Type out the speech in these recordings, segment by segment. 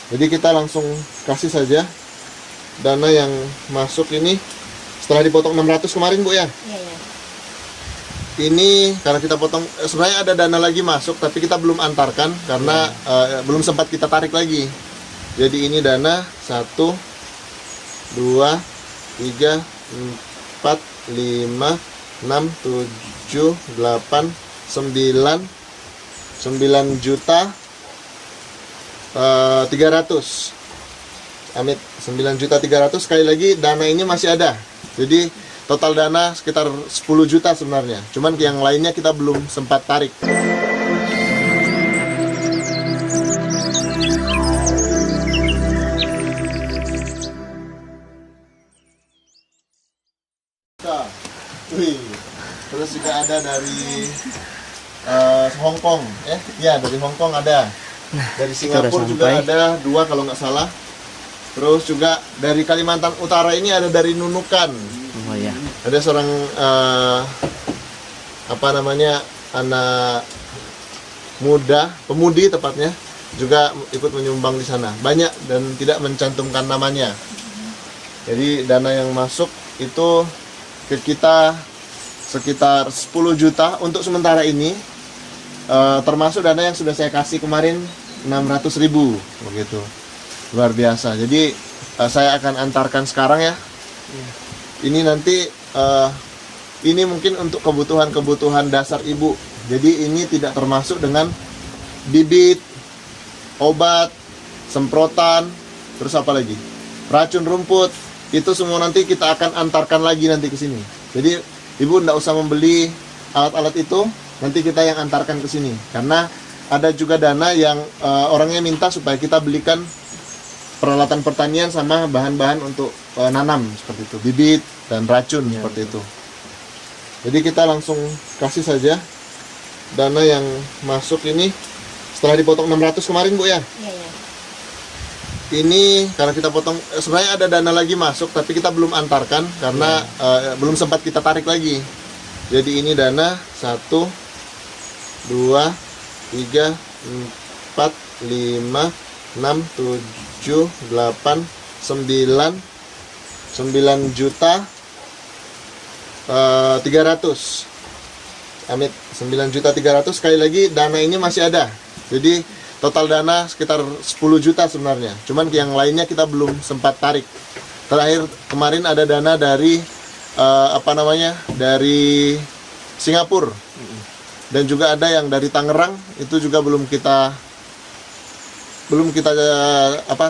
Jadi kita langsung kasih saja dana yang masuk ini setelah dipotong 600 kemarin Bu ya. Iya, iya. Ini karena kita potong, sebenarnya ada dana lagi masuk tapi kita belum antarkan karena belum sempat kita tarik lagi. Jadi ini dana 1, 2, 3, 4, 5, 6, 7, 8, 9 juta 300. Amit 9 juta 300. Sekali lagi dana ini masih ada. Jadi total dana sekitar 10 juta sebenarnya. Cuman yang lainnya kita belum sempat tarik. Wih. Terus juga ada dari Hong Kong, ya dari Hong Kong ada. Dari Singapura juga ada 2 kalau nggak salah. Terus juga dari Kalimantan Utara ini ada dari Nunukan. Oh ya. Ada seorang anak muda, pemudi tepatnya, juga ikut menyumbang di sana. Banyak dan tidak mencantumkan namanya. Jadi dana yang masuk itu ke kita sekitar 10 juta untuk sementara ini, termasuk dana yang sudah saya kasih kemarin 600.000 begitu. Luar biasa. Jadi saya akan antarkan sekarang ya. Ini nanti ini mungkin untuk kebutuhan dasar ibu. Jadi ini tidak termasuk dengan bibit, obat, semprotan, terus apa lagi? Racun rumput. Itu semua nanti kita akan antarkan lagi nanti ke sini. Jadi ibu tidak usah membeli alat-alat itu, nanti kita yang antarkan ke sini. Karena ada juga dana yang orangnya minta supaya kita belikan peralatan pertanian sama bahan-bahan untuk nanam seperti itu, bibit dan racun seperti itu. Jadi kita langsung kasih saja dana yang masuk ini setelah dipotong 600 kemarin Bu ya. Iya, iya. Ini karena kita potong, sebenarnya ada dana lagi masuk tapi kita belum antarkan karena belum sempat kita tarik lagi. Jadi ini dana 1, 2, 3, 4, 5, 6, 7, 8, 9 juta 300. Amit 9 juta 300. Sekali lagi dana ini masih ada. Jadi total dana sekitar 10 juta sebenarnya. Cuman yang lainnya kita belum sempat tarik. Terakhir kemarin ada dana dari dari Singapura. Dan juga ada yang dari Tangerang, itu juga belum kita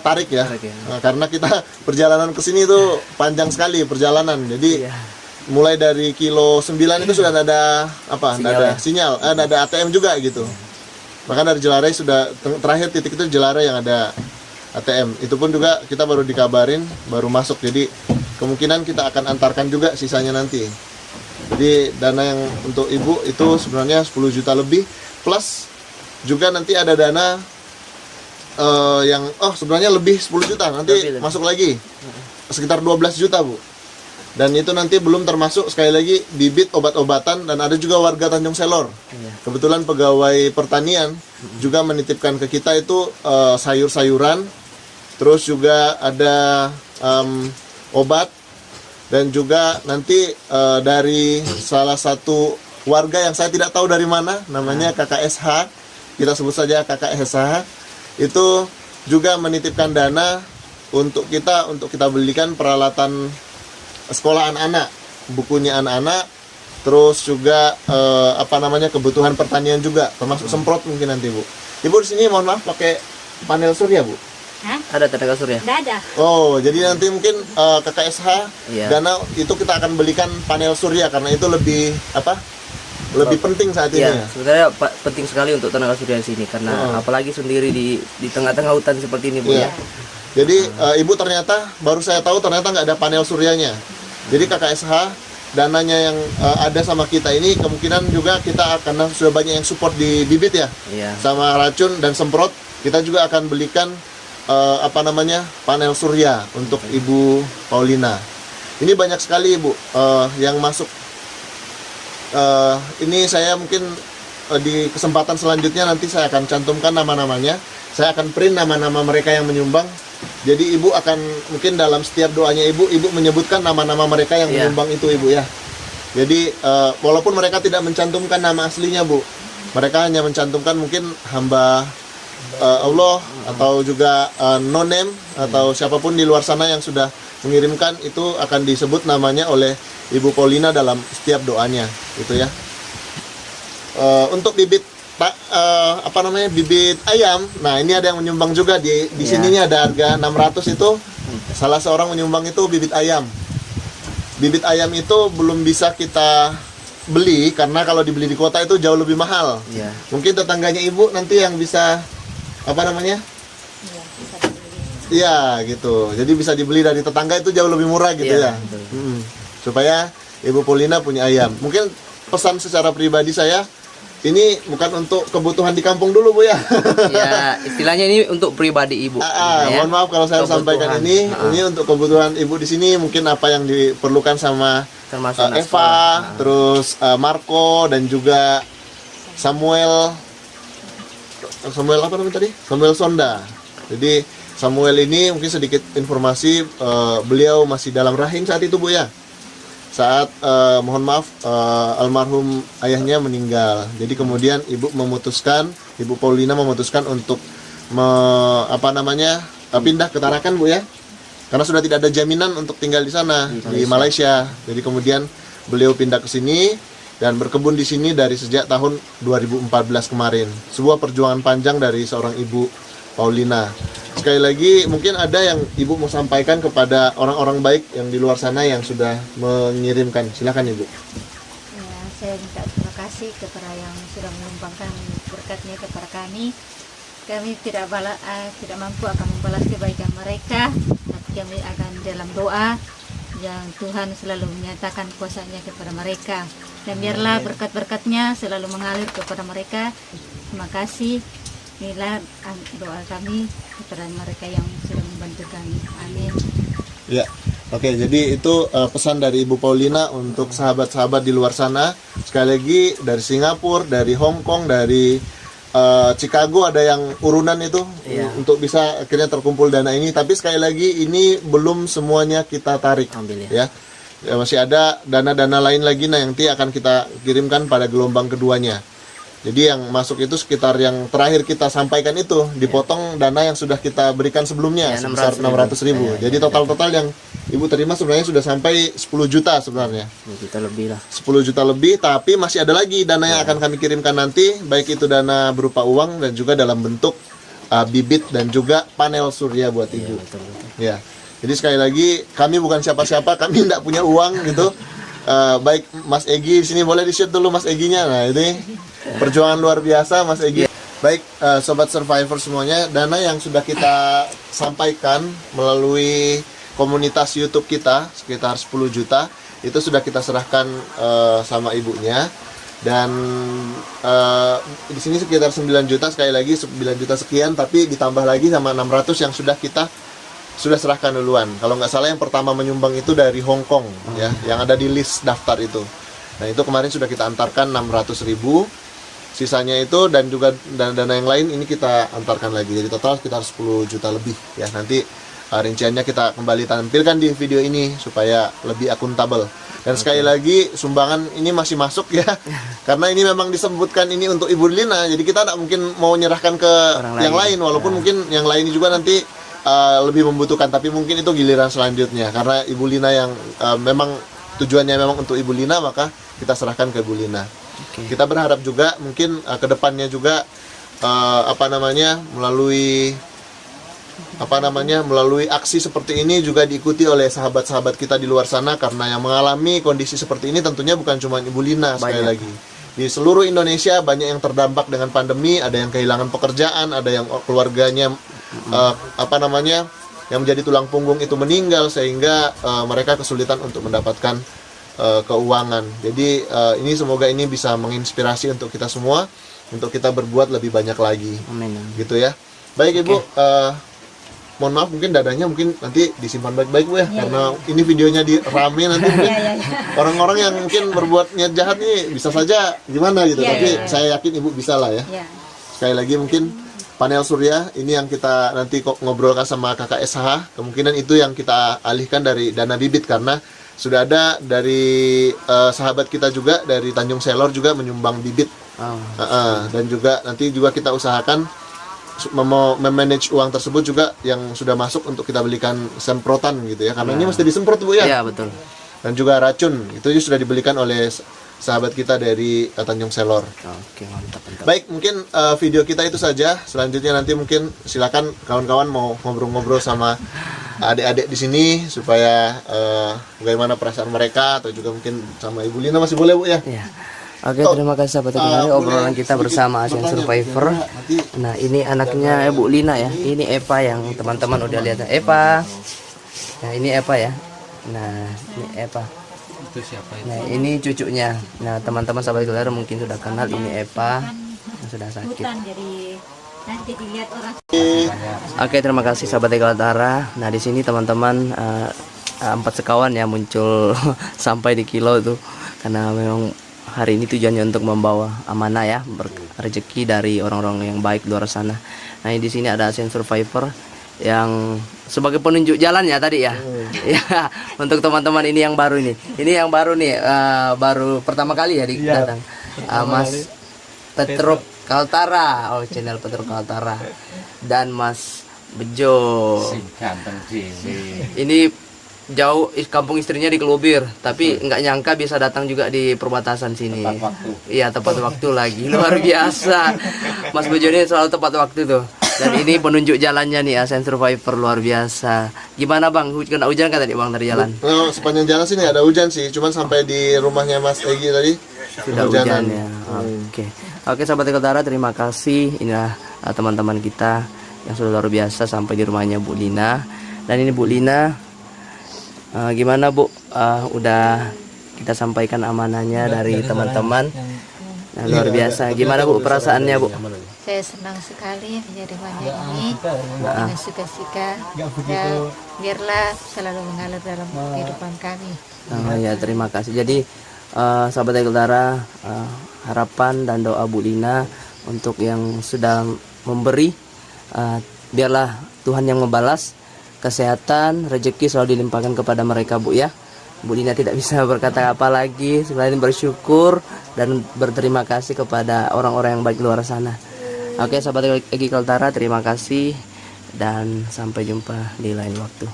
tarik ya. Nah, karena kita perjalanan ke sini itu panjang sekali perjalanan. Jadi mulai dari kilo 9 itu sudah ada sinyal, ada ATM juga gitu. Bahkan dari Jelarai sudah terakhir titik itu Jelarai yang ada ATM. Itu pun juga kita baru dikabarin, baru masuk. Jadi kemungkinan kita akan antarkan juga sisanya nanti. Jadi dana yang untuk ibu itu sebenarnya 10 juta lebih, plus juga nanti ada dana yang sebenarnya lebih 10 juta nanti lebih. Masuk lagi sekitar 12 juta Bu. Dan itu nanti belum termasuk sekali lagi bibit, obat-obatan, dan ada juga warga Tanjung Selor. Kebetulan pegawai pertanian juga menitipkan ke kita itu sayur-sayuran, terus juga ada obat, dan juga nanti dari salah satu warga yang saya tidak tahu dari mana, namanya KKSH, kita sebut saja KKSH, itu juga menitipkan dana untuk kita belikan peralatan sekolah anak-anak, bukunya anak-anak, terus juga kebutuhan pertanian juga, termasuk semprot mungkin nanti Bu. Ibu di sini mohon maaf pakai panel surya Bu? Hah? Ada tenaga surya? Nggak ada. Oh, jadi nanti mungkin KKSH dana itu kita akan belikan panel surya karena itu lebih penting saat ini. Ya, sebenarnya penting sekali untuk tenaga surya di sini karena apalagi sendiri di tengah-tengah hutan seperti ini Bu ya. Jadi ibu ternyata baru saya tahu ternyata nggak ada panel suryanya. Jadi KKSH dananya yang ada sama kita ini kemungkinan juga kita karena sudah banyak yang support di bibit ya, sama racun dan semprot, kita juga akan belikan panel surya untuk Ibu Paulina. Ini banyak sekali Ibu yang masuk. Ini saya mungkin di kesempatan selanjutnya nanti saya akan cantumkan nama-namanya. saya akan print nama-nama mereka yang menyumbang. Jadi ibu akan mungkin dalam setiap doanya ibu menyebutkan nama-nama mereka yang menyumbang itu ibu ya. Jadi walaupun mereka tidak mencantumkan nama aslinya bu, mereka hanya mencantumkan mungkin hamba Allah atau juga no name atau siapapun di luar sana yang sudah mengirimkan, itu akan disebut namanya oleh Ibu Paulina dalam setiap doanya gitu ya. Untuk bibit bibit ayam, nah ini ada yang menyumbang juga di sininya ada harga 600 itu salah seorang menyumbang itu bibit ayam. Bibit ayam itu belum bisa kita beli karena kalau dibeli di kota itu jauh lebih mahal. Mungkin tetangganya ibu nanti yang bisa Iya gitu. Jadi bisa dibeli dari tetangga itu jauh lebih murah gitu ya. Supaya Ibu Paulina punya ayam. Mungkin pesan secara pribadi saya, ini bukan untuk kebutuhan di kampung dulu bu ya. Ya istilahnya ini untuk pribadi ibu. Mohon maaf kalau saya sampaikan ini untuk kebutuhan ibu di sini. Mungkin apa yang diperlukan sama Eva, terus Marco dan juga Samuel Samuel Sonda. Jadi Samuel ini mungkin sedikit informasi, beliau masih dalam rahim saat itu bu ya. Saat mohon maaf almarhum ayahnya meninggal. Jadi kemudian Ibu Paulina memutuskan untuk pindah ke Tarakan bu ya. Karena sudah tidak ada jaminan untuk tinggal di sana di Malaysia. Jadi kemudian beliau pindah ke sini dan berkebun di sini dari sejak tahun 2014 kemarin. Sebuah perjuangan panjang dari seorang Ibu Paulina. Sekali lagi mungkin ada yang Ibu mau sampaikan kepada orang-orang baik yang di luar sana yang sudah mengirimkan. Silakan Ibu. Ya, saya minta terima kasih kepada yang sudah menumpangkan berkatnya kepada kami. Kami tidak mampu akan membalas kebaikan mereka, tapi kami akan dalam doa yang Tuhan selalu menyatakan kuasa-Nya kepada mereka. Dan biarlah berkat-berkatnya selalu mengalir kepada mereka. Terima kasih. Inilah doa kami kepada mereka yang sudah membantu kami. Amin. Ya, oke. Jadi itu pesan dari Ibu Paulina untuk sahabat-sahabat di luar sana. Sekali lagi dari Singapura, dari Hong Kong, dari Chicago ada yang urunan itu untuk bisa akhirnya terkumpul dana ini. Tapi sekali lagi ini belum semuanya kita tarik. Ambil ya. Masih ada dana-dana lain lagi yang nanti akan kita kirimkan pada gelombang keduanya. Jadi yang masuk itu sekitar yang terakhir kita sampaikan itu dipotong dana yang sudah kita berikan sebelumnya sebesar 600.000. Jadi total yang Ibu terima sebenarnya sudah sampai 10 juta sebenarnya. 10 juta lebih lah. 10 juta lebih, tapi masih ada lagi dana yang akan kami kirimkan nanti, baik itu dana berupa uang dan juga dalam bentuk bibit dan juga panel surya buat Ibu. Ya. Jadi sekali lagi kami bukan siapa-siapa, kami tidak punya uang gitu. Baik Mas Egi di sini, boleh di-shoot dulu Mas Eginya. Nah, ini perjuangan luar biasa Mas Egi. Baik sobat survivor semuanya, dana yang sudah kita sampaikan melalui komunitas YouTube kita sekitar 10 juta itu sudah kita serahkan sama ibunya. Dan di sini sekitar 9 juta, sekali lagi 9 juta sekian, tapi ditambah lagi sama 600 yang sudah serahkan duluan. Kalau nggak salah yang pertama menyumbang itu dari Hong Kong ya, yang ada di list daftar itu. Nah itu kemarin sudah kita antarkan 600.000. Sisanya itu dan juga dana yang lain ini kita antarkan lagi. Jadi total sekitar 10 juta lebih ya. Nanti rinciannya kita kembali tampilkan di video ini supaya lebih akuntabel. Dan sekali lagi sumbangan ini masih masuk ya. Karena ini memang disebutkan ini untuk Ibu Lina. Jadi kita tidak mungkin mau menyerahkan ke yang lain. Walaupun mungkin yang lain juga nanti lebih membutuhkan, tapi mungkin itu giliran selanjutnya karena Ibu Lina yang memang tujuannya memang untuk Ibu Lina, maka kita serahkan ke Ibu Lina. Kita berharap juga mungkin kedepannya juga melalui aksi seperti ini juga diikuti oleh sahabat-sahabat kita di luar sana, karena yang mengalami kondisi seperti ini tentunya bukan cuma Ibu Lina. Sekali lagi di seluruh Indonesia banyak yang terdampak dengan pandemi, ada yang kehilangan pekerjaan, ada yang keluarganya yang menjadi tulang punggung itu meninggal sehingga mereka kesulitan untuk mendapatkan keuangan. Jadi ini semoga ini bisa menginspirasi untuk kita semua untuk kita berbuat lebih banyak lagi. Amin. Gitu ya. Baik Ibu, mohon maaf mungkin dadanya mungkin nanti disimpan baik-baik Bu ya, karena ini videonya rame nanti orang-orang yang mungkin berbuat niat jahat nih bisa saja gimana gitu, tapi saya yakin Ibu bisa lah ya. Sekali lagi mungkin panel surya ini yang kita nanti kok ngobrolkan sama kakak SH, kemungkinan itu yang kita alihkan dari dana bibit, karena sudah ada dari sahabat kita juga dari Tanjung Selor juga menyumbang bibit. Dan juga nanti juga kita usahakan memanage uang tersebut juga yang sudah masuk untuk kita belikan semprotan gitu ya, karena ini mesti disemprot Bu ya. Iya betul. Dan juga racun itu juga sudah dibelikan oleh sahabat kita dari Tanjung Selor. Oke, mantap. Baik, mungkin video kita itu saja. Selanjutnya nanti mungkin silakan kawan-kawan mau ngobrol-ngobrol sama adik-adik di sini supaya bagaimana perasaan mereka, atau juga mungkin sama Ibu Lina masih boleh Bu ya. Iya. Oke, terima kasih sahabat Teknologi obrolan kita bersama Asian Survivor. Nah, ini anaknya Bu Lina ya. Ini Eva yang teman-teman udah lihat. Eva. Nah, ini Eva ya. Nah, ini Eva. Itu siapa itu? Nah, ini cucunya. Nah, teman-teman sahabat Teknologi mungkin sudah kenal, ini Eva yang sudah sakit. Hutan, jadi nanti dilihat orang. Oke, terima kasih sahabat Teknologi. Nah, di sini teman-teman 4 sekawan ya muncul sampai di kilo tuh, karena memang hari ini tujuannya untuk membawa amanah ya, rezeki dari orang-orang yang baik luar sana. Nah, di sini ada Asian Survivor yang sebagai penunjuk jalan ya tadi ya. Ya, untuk teman-teman ini yang baru ini. Ini yang baru nih, baru pertama kali ya datang. Mas Petruk Kaltara, channel Petruk Kaltara, dan Mas Bejo. Ganteng sih. Ini jauh kampung istrinya di Kelubir, tapi nggak nyangka bisa datang juga di perbatasan sini. Tepat waktu. Iya, tepat waktu lagi, luar biasa. Mas Bejo ini selalu tepat waktu tuh. Dan ini penunjuk jalannya nih, Asian Survivor luar biasa. Gimana Bang? Kena hujan kan tadi Bang dari jalan? Oh, sepanjang jalan sini ada hujan sih, cuman sampai di rumahnya Mas Egi tadi Sudah hujan ya. Oke, sahabat Teknologi, terima kasih. Inilah teman-teman kita yang sudah luar biasa sampai di rumahnya Bu Lina. Dan ini Bu Lina, gimana Bu? Udah kita sampaikan amanahnya dari teman-teman. Nah, luar biasa. Gimana Bu perasaannya Bu? Saya senang sekali menerimanya ini dengan suka-suka, dan biarlah selalu mengalir dalam kehidupan kami. Ya, terima kasih. Jadi sahabat Teknologi, harapan dan doa Bu Lina untuk yang sudah memberi, biarlah Tuhan yang membalas, kesehatan, rezeki selalu dilimpahkan kepada mereka Bu ya. Bu Lina tidak bisa berkata apa lagi selain bersyukur dan berterima kasih kepada orang-orang yang baik luar sana. Oke, sahabat Egi Kaltara, terima kasih dan sampai jumpa di lain waktu.